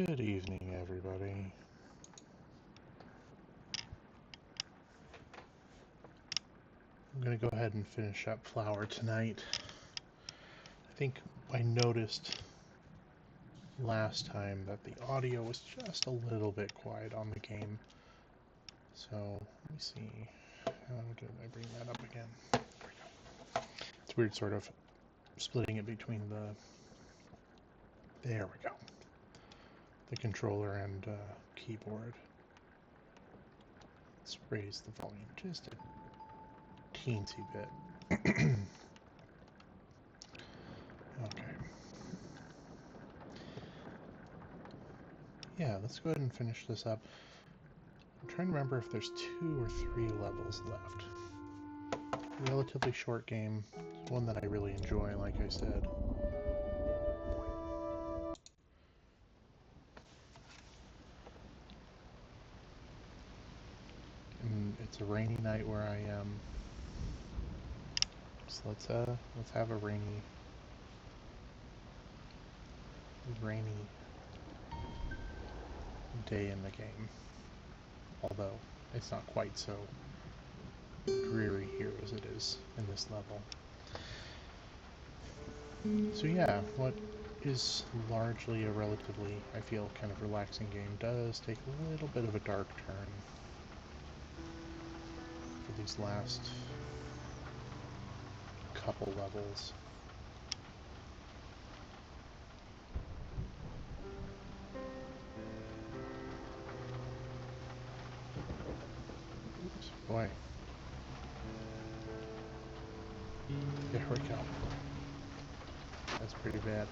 Good evening, everybody. I'm going to go ahead and finish up Flower tonight. I think I noticed last time that the audio was just a little bit quiet on the game. So, let me see. How did I bring that up again? There we go. It's weird sort of splitting it between there we go. The controller and keyboard. Let's raise the volume just a teensy bit. Okay. Yeah, let's go ahead and finish this up. I'm trying to remember if there's 2 or 3 levels left. Relatively short game. It's one that I really enjoy, like I said. And it's a rainy night where I am. So let's have a rainy day in the game. Although it's not quite so dreary here as it is in this level. So yeah, what is largely a relatively, I feel, kind of relaxing game does take a little bit of a dark turn for these last couple levels. Oops, boy. There we go. That's pretty bad.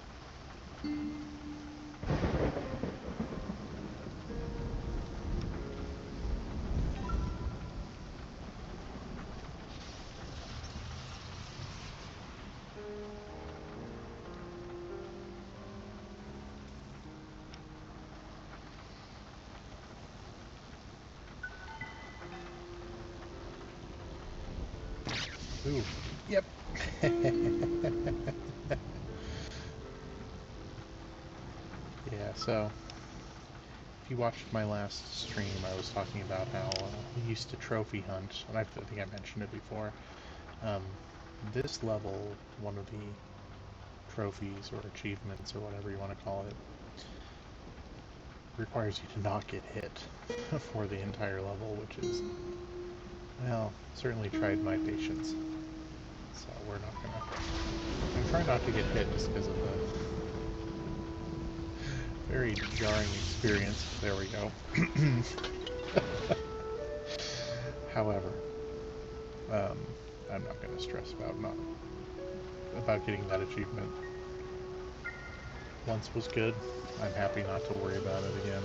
Ooh, yep. Yeah, so if you watched my last stream, I was talking about how we used to trophy hunt, and I think I mentioned it before. This level, one of the trophies or achievements or whatever you want to call it, requires you to not get hit for the entire level, which is, well, certainly tried my patience. So we're not gonna... I'm trying not to get hit just because of the very jarring experience. There we go. However, I'm not going to stress about getting that achievement. Once was good. I'm happy not to worry about it again.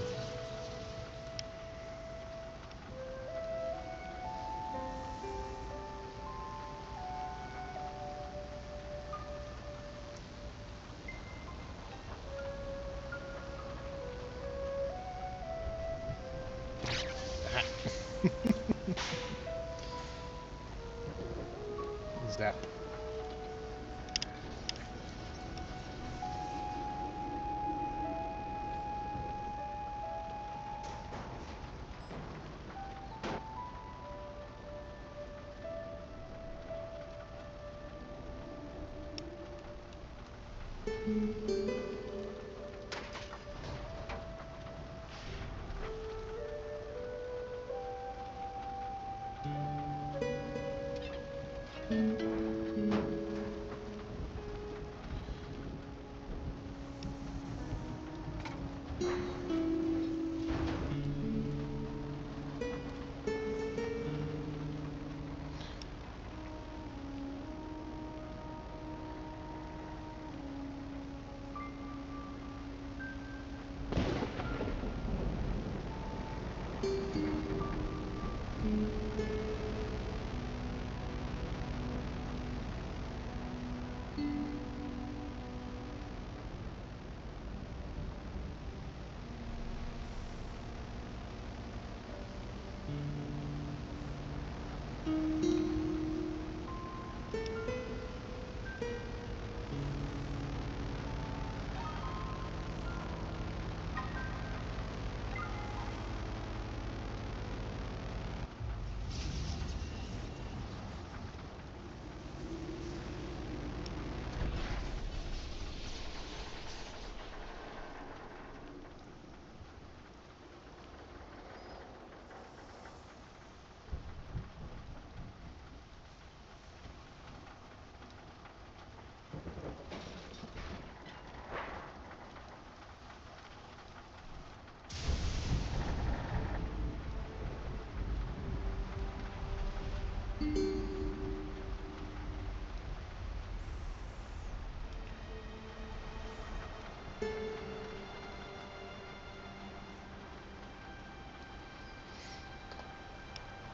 Zap.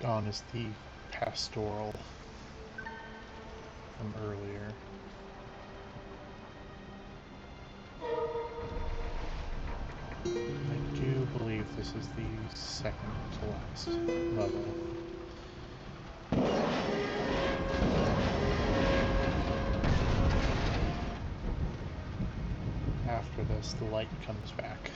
on is the pastoral from earlier. I do believe this is the second to last level. After this, the light comes back.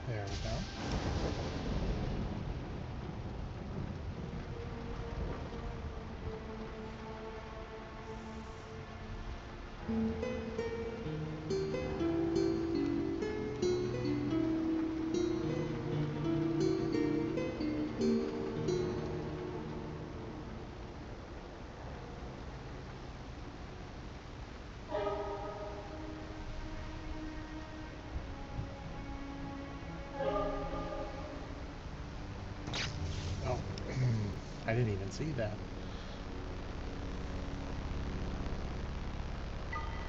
There we go. Oh, I didn't even see that.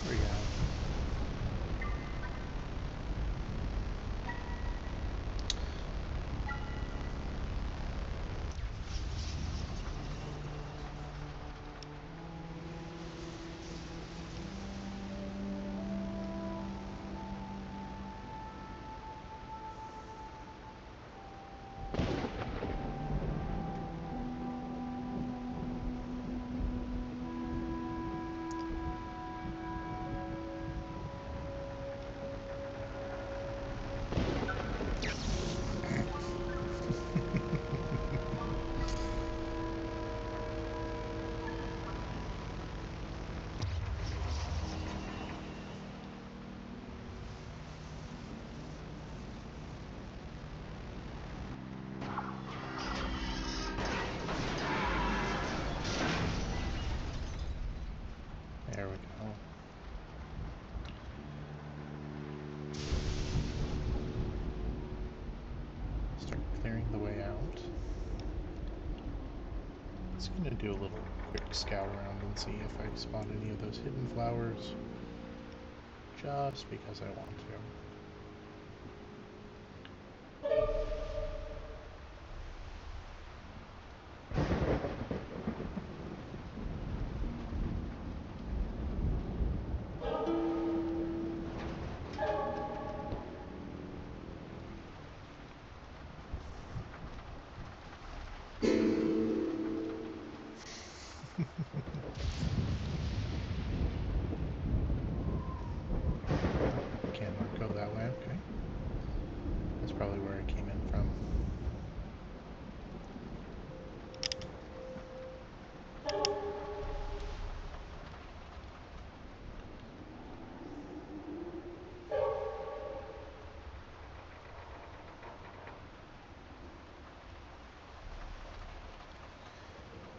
There we go. There we go. Start clearing the way out. Just gonna do a little quick scout around and see if I spot any of those hidden flowers. Just because I want to. Cannot go that way, okay. That's probably where I came in from.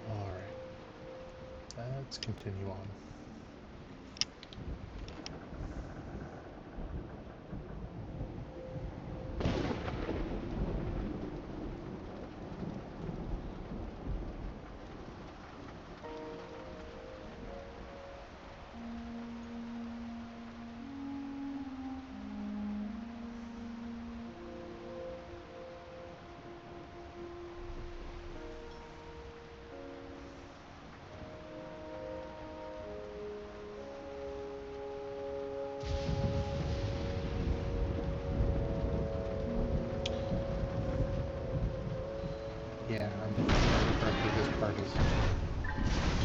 Alright. Let's continue on. Yeah, I'm correctly, this part is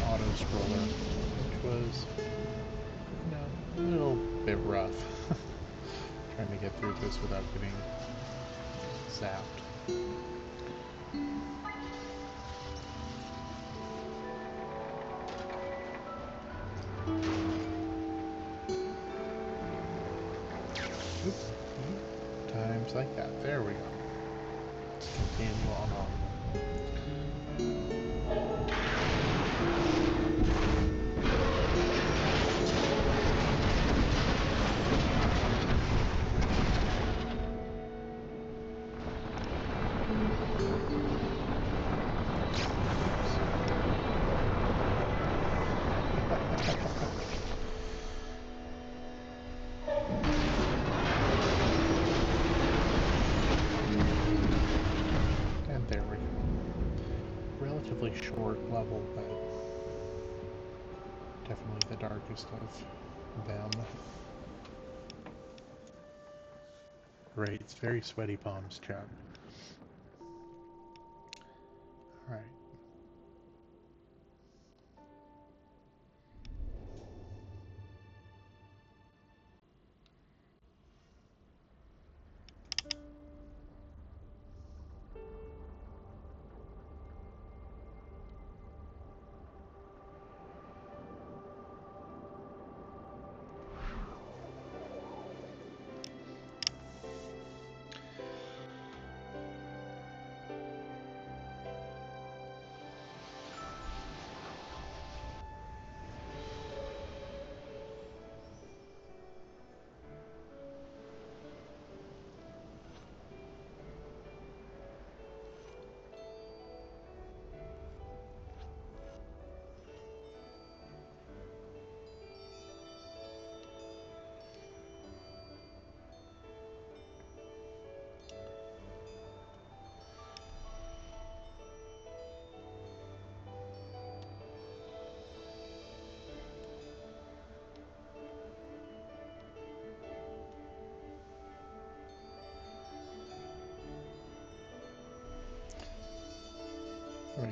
auto-scroller, which was, a little bit rough. Trying to get through this without getting zapped. Oops. Times like that. There we go. Let's continue on. relatively short level, but definitely the darkest of them. Right, it's very sweaty palms, chat. Alright. Right.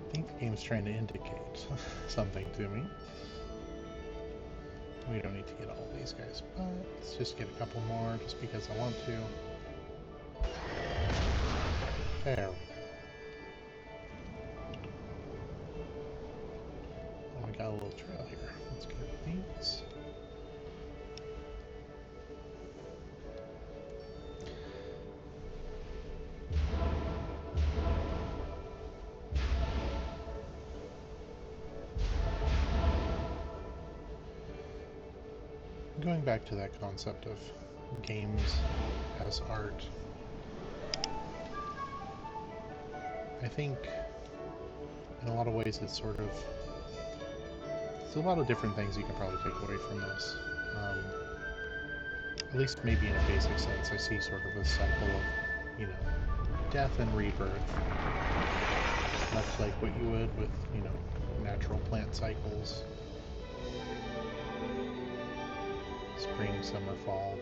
I think the game's trying to indicate something to me. We don't need to get all these guys, but let's just get a couple more just because I want to. There we go. Oh, we got a little trail here. Let's get these. Going back to that concept of games as art, I think in a lot of ways it's sort of, there's a lot of different things you can probably take away from this. At least maybe in a basic sense, I see sort of a cycle of, death and rebirth, much like what you would with, natural plant cycles. Spring, summer, fall,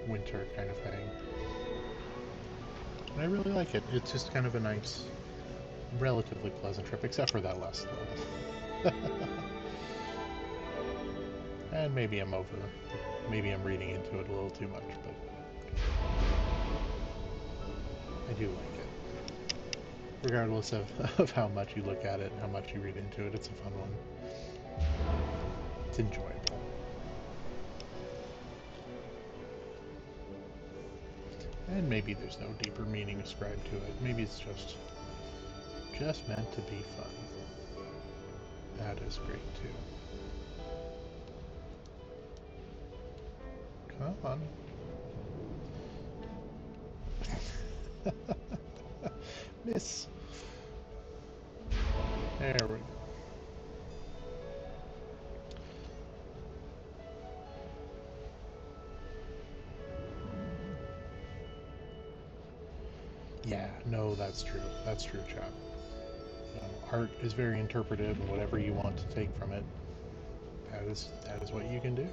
winter kind of thing. And I really like it. It's just kind of a nice, relatively pleasant trip, except for that last level. And maybe I'm reading into it a little too much, but I do like it. Regardless of how much you look at it and how much you read into it, it's a fun one. It's enjoyable. And maybe there's no deeper meaning ascribed to it. Maybe it's just meant to be fun. That is great too. Come on. Miss. There we go. Yeah, no, that's true. That's true, chap. Art is very interpretive, and whatever you want to take from it, that is what you can do.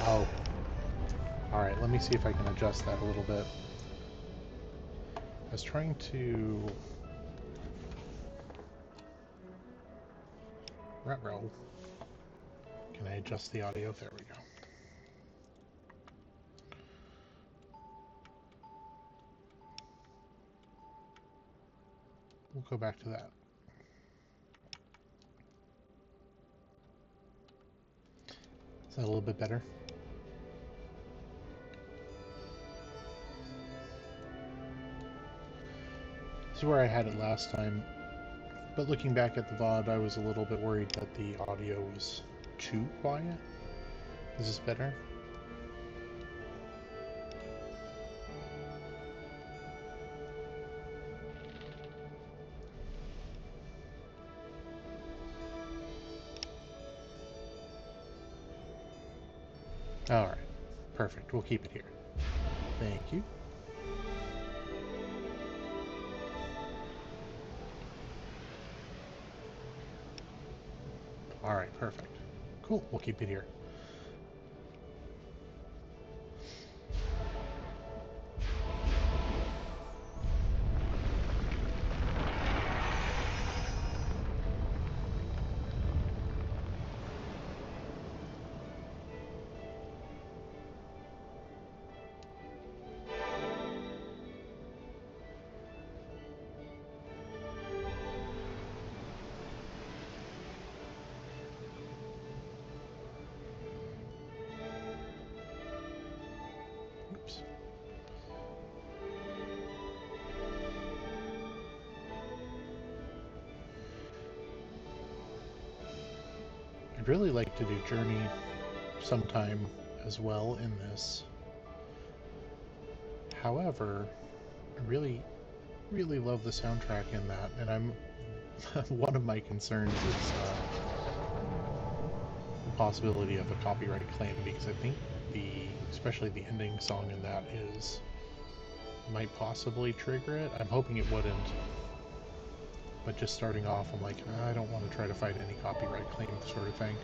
Oh. Alright, let me see if I can adjust that a little bit. I was trying to... Ruh-roh. Can I adjust the audio? There we go. We'll go back to that. Is that a little bit better? This is where I had it last time, but looking back at the VOD, I was a little bit worried that the audio was too quiet. Is this better? Alright, perfect. We'll keep it here. Thank you. Alright, perfect. Cool, we'll keep it here. Oops. I'd really like to do Journey sometime as well in this. However, I really love the soundtrack in that, and I'm one of my concerns is the possibility of a copyright claim, because I think especially the ending song in that might possibly trigger it. I'm hoping it wouldn't, but just starting off, I'm like, I don't want to try to fight any copyright claim sort of thing.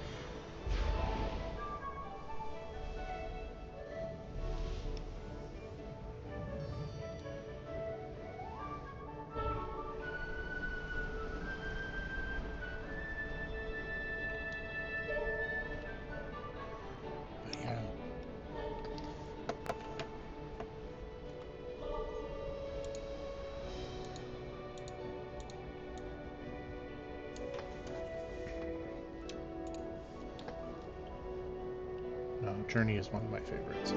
But yeah. No, Journey is one of my favorites.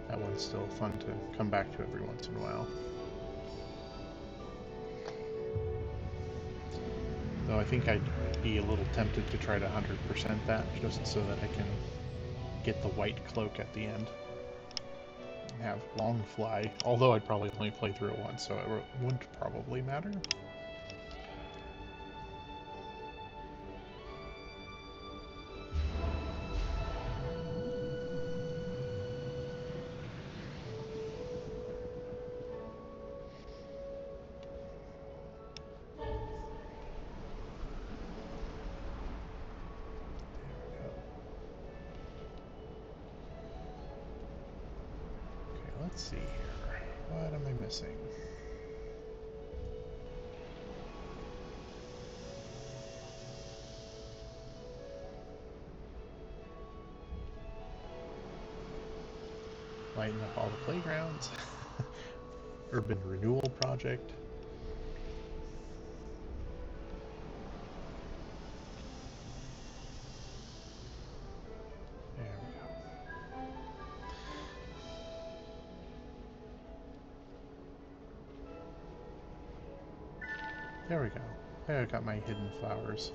That one's still fun to come back to every once in a while. Though I think I'd be a little tempted to try to 100% that, just so that I can get the white cloak at the end. And have long fly, although I'd probably only play through it once, so it wouldn't probably matter. Let's see here. What am I missing? Lighten up all the playgrounds. Urban renewal project. There we go. There we go. There, I got my hidden flowers.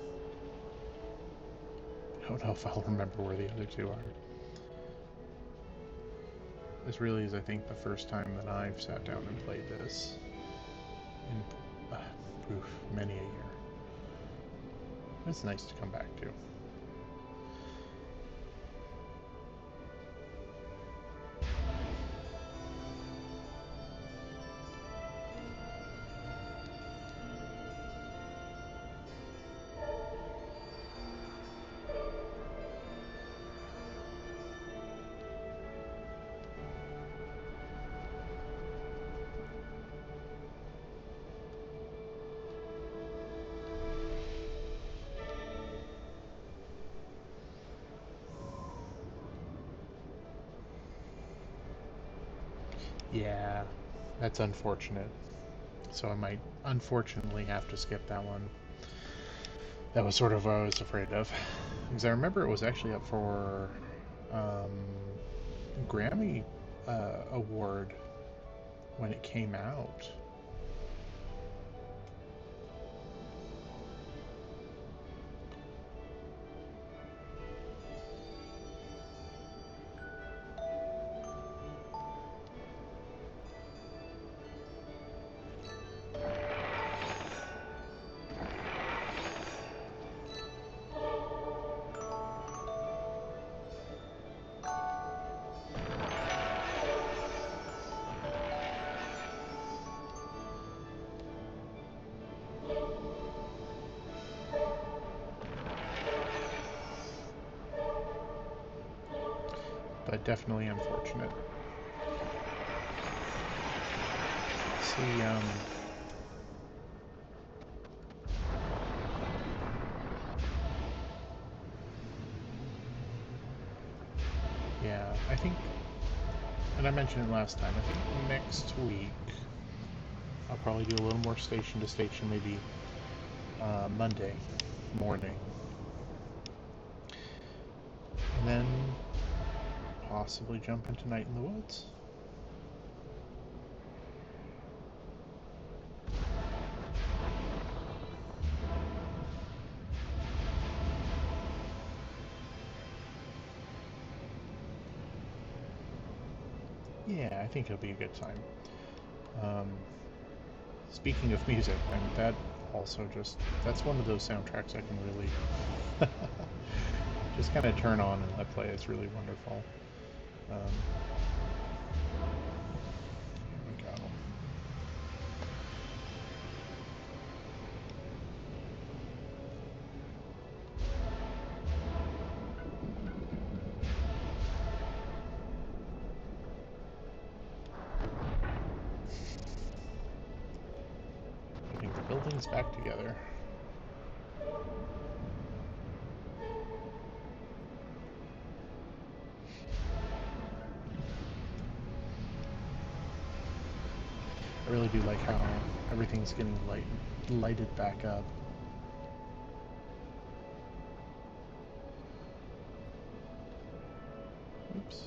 I don't know if I'll remember where the other two are. This really is, I think, the first time that I've sat down and played this in many a year. It's nice to come back to. Yeah, that's unfortunate. So I might unfortunately have to skip that one. That was sort of what I was afraid of. Because I remember it was actually up for Grammy award when it came out. but definitely unfortunate. See, yeah, I think, and I mentioned it last time, I think next week I'll probably do a little more station to station, maybe Monday morning. And then possibly jump into Night in the Woods. Yeah, I think it'll be a good time. Speaking of music, and that also that's one of those soundtracks I can really just kind of turn on and let play. It's really wonderful. Here we go. Putting the buildings back together. I really do like how everything's getting lighted back up. Oops.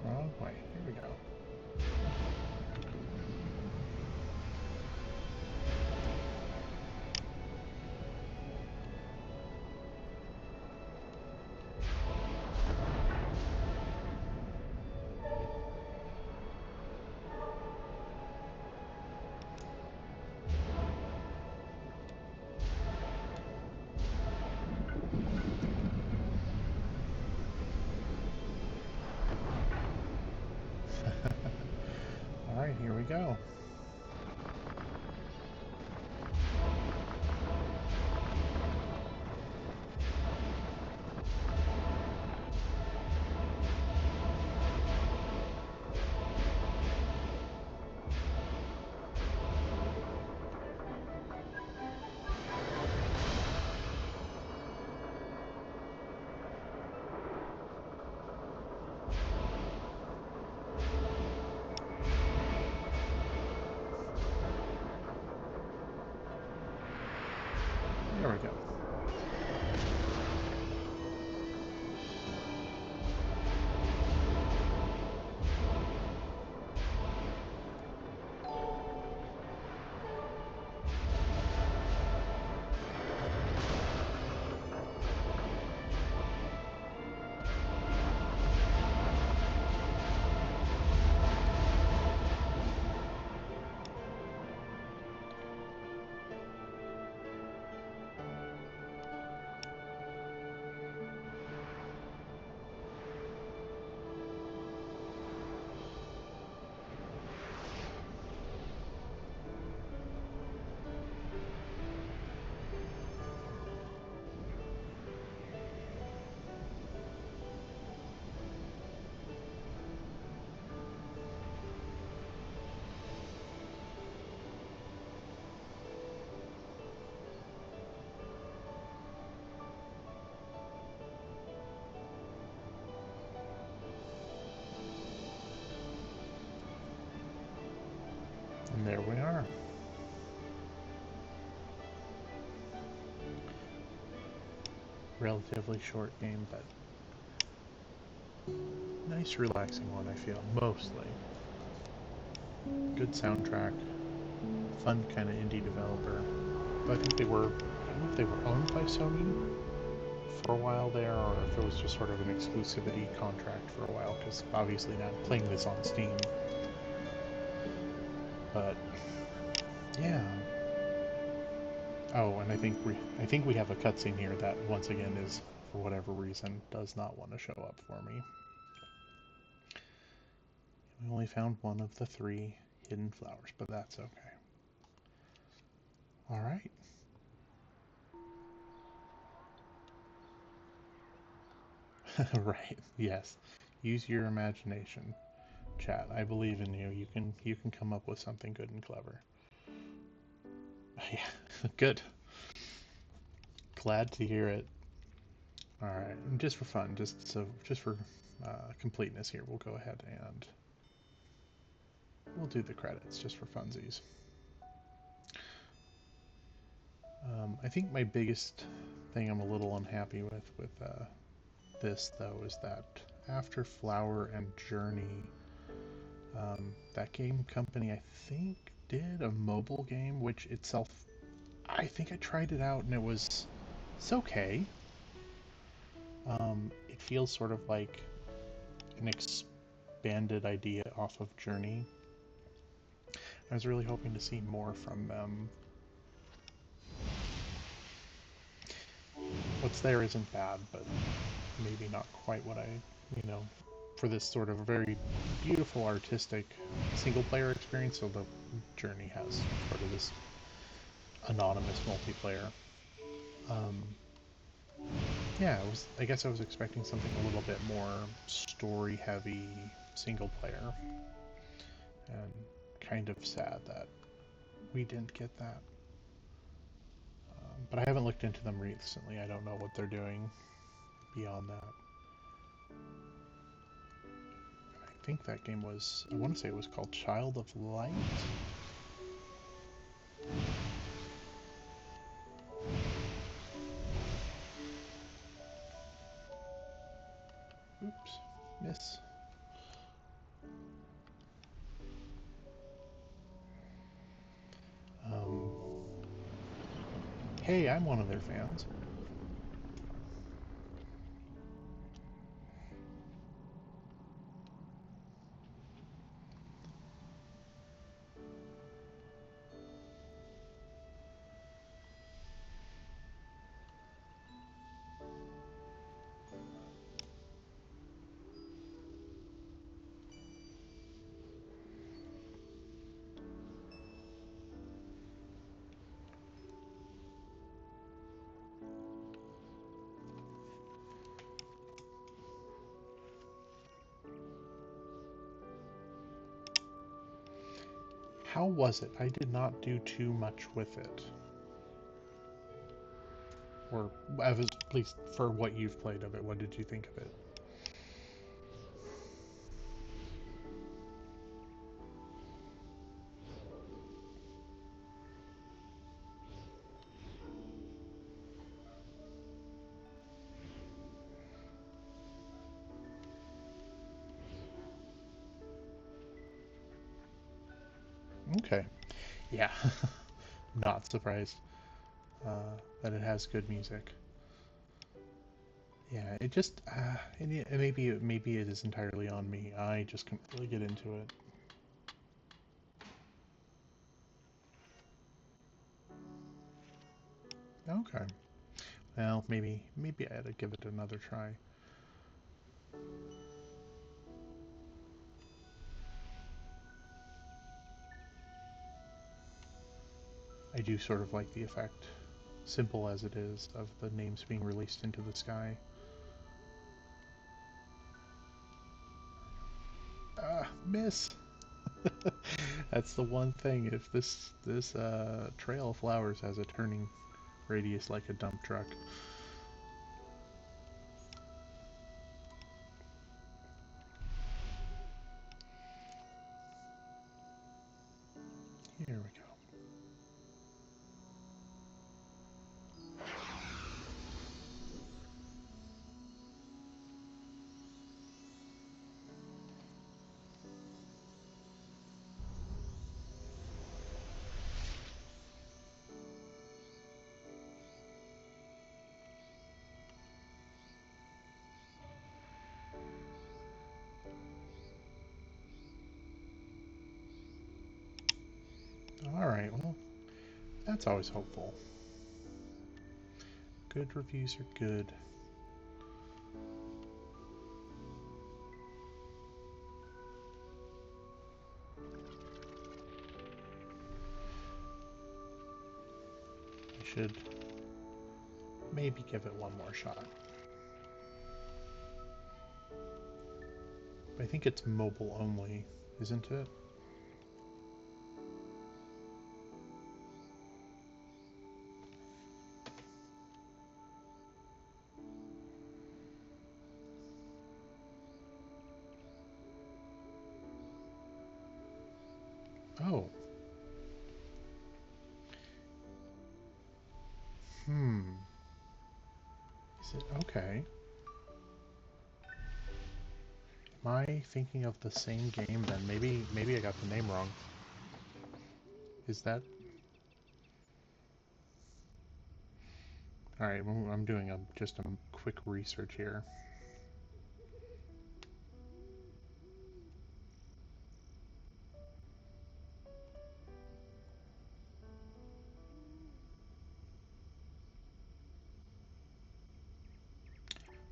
Wrong way. Here we go. Alright, here we go. There we go. And there we are. Relatively short game, but nice relaxing one, I feel, mostly. Good soundtrack, fun kind of indie developer. I think I don't know if they were owned by Sony for a while there, or if it was just sort of an exclusivity contract for a while, because obviously not playing this on Steam. But yeah. Oh, and I think we have a cutscene here that once again is, for whatever reason, does not want to show up for me. We only found one of the 3 hidden flowers, but that's okay. All right. Right, yes. Use your imagination. Chat, I believe in you. You can come up with something good and clever. Yeah, good. Glad to hear it. All right, and just for fun, just for completeness here, we'll go ahead and we'll do the credits just for funsies. I think my biggest thing I'm a little unhappy with this though is that after Flower and Journey, that game company I think did a mobile game, which itself I think I tried it out and it's okay. It feels sort of like an expanded idea off of Journey. I was really hoping to see more from them. What's there isn't bad, but maybe not quite what for this sort of very beautiful artistic single player experience. So the Journey has sort of this anonymous multiplayer. Yeah, I guess I was expecting something a little bit more story heavy single player, and kind of sad that we didn't get that. But I haven't looked into them recently. I don't know what they're doing beyond that. I think that game was, I want to say it was called Child of Light. Oops, miss. Hey, I'm one of their fans. How was it? I did not do too much with it. Or at least for what you've played of it, what did you think of it? Okay. Yeah. Not surprised that it has good music. Yeah, it just and maybe it is entirely on me. I just couldn't really get into it. Okay. Well, maybe I ought to give it another try. I do sort of like the effect, simple as it is, of the names being released into the sky. Ah, miss! That's the one thing. If this trail of flowers has a turning radius like a dump truck. Here we go. Alright, well, that's always hopeful. Good reviews are good. I should maybe give it one more shot. I think it's mobile only, isn't it? Oh. Is it okay? Am I thinking of the same game then? Maybe I got the name wrong. Is that... Alright, I'm doing just a quick research here.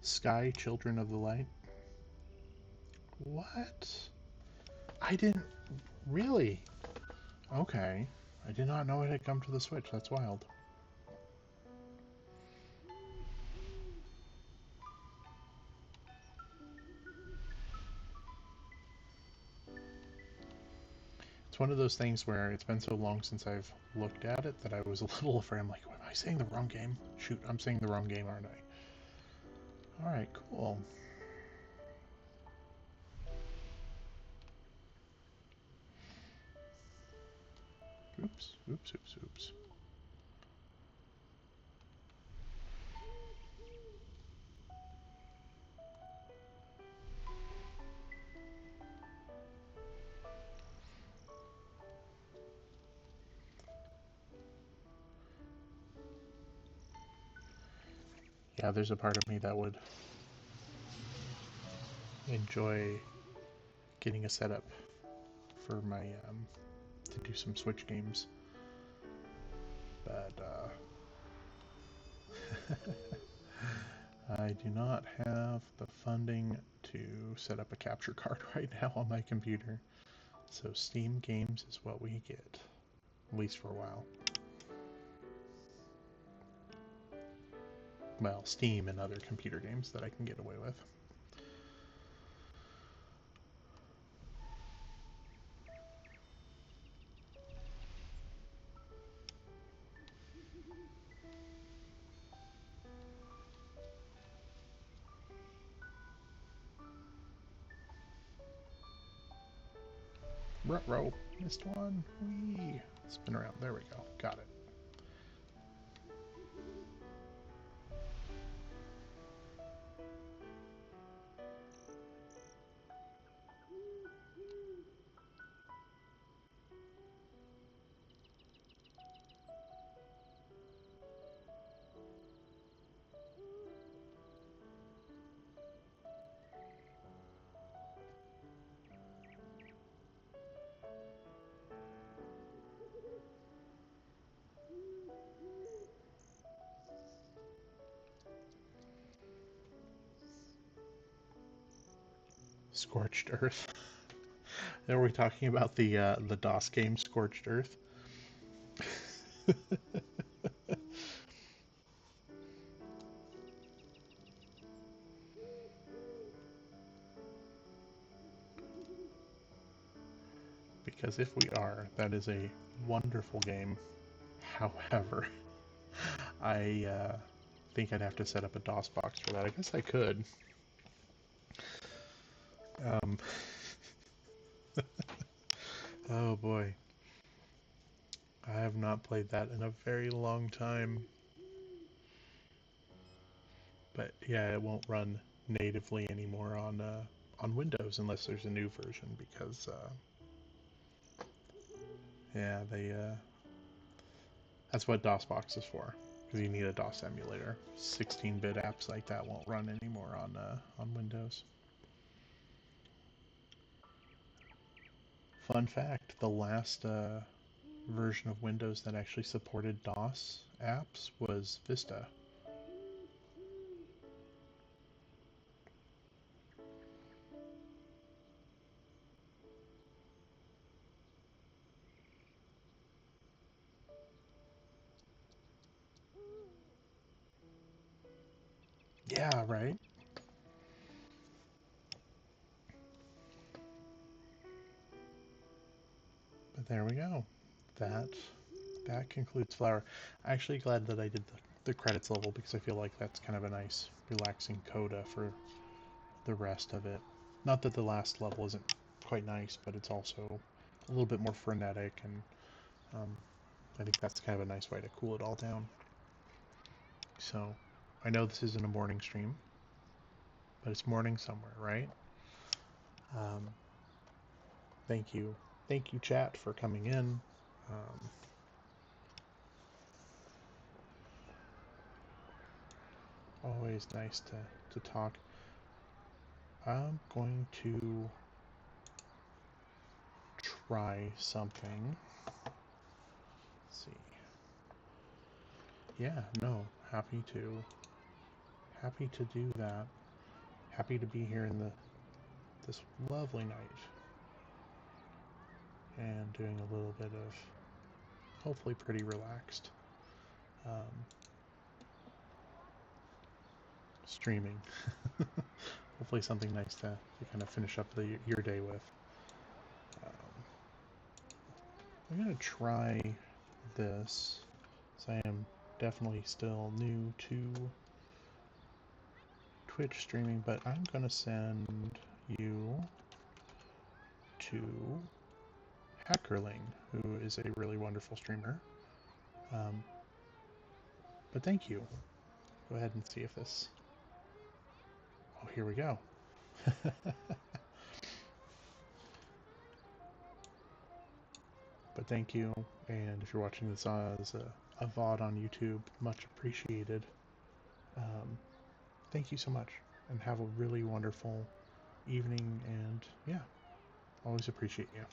Sky Children of the Light? What? I didn't... Really? Okay. I did not know it had come to the Switch. That's wild. It's one of those things where it's been so long since I've looked at it that I was a little afraid. I'm like, am I saying the wrong game? Shoot, I'm saying the wrong game, aren't I? Alright, cool. Oops, oops, oops, oops. Yeah, there's a part of me that would enjoy getting a setup for my, to do some Switch games. But, I do not have the funding to set up a capture card right now on my computer. So Steam games is what we get, at least for a while. Well, Steam and other computer games that I can get away with. Ruh-roh, missed one. Whee! Spin around. There we go. Got it. Scorched Earth. Are we talking about the DOS game Scorched Earth? Because if we are, that is a wonderful game. However, I think I'd have to set up a DOS box for that. I guess I could. Oh boy. I have not played that in a very long time. But yeah, it won't run natively anymore on Windows unless there's a new version because yeah, that's what DOSBox is for, because you need a DOS emulator. 16-bit apps like that won't run anymore on Windows. Fun fact: the last version of Windows that actually supported DOS apps was Vista. Yeah, right. there we go. That concludes Flower. Actually glad that I did the credits level, because I feel like that's kind of a nice relaxing coda for the rest of it. Not that the last level isn't quite nice, but it's also a little bit more frenetic, and I think that's kind of a nice way to cool it all down. So I know this isn't a morning stream, but it's morning somewhere, right? Thank you chat for coming in. Always nice to talk. I'm going to try something. Let's see. Yeah, no, happy to do that. Happy to be here in this lovely night, and doing a little bit of hopefully pretty relaxed streaming. Hopefully something nice to kind of finish up your day with. I'm going to try this, so I am definitely still new to Twitch streaming, but I'm going to send you to Hackerling, who is a really wonderful streamer. But thank you. Go ahead and see if this... Oh, here we go. But thank you, and if you're watching this as a VOD on YouTube, much appreciated. Thank you so much, and have a really wonderful evening, and yeah, always appreciate you.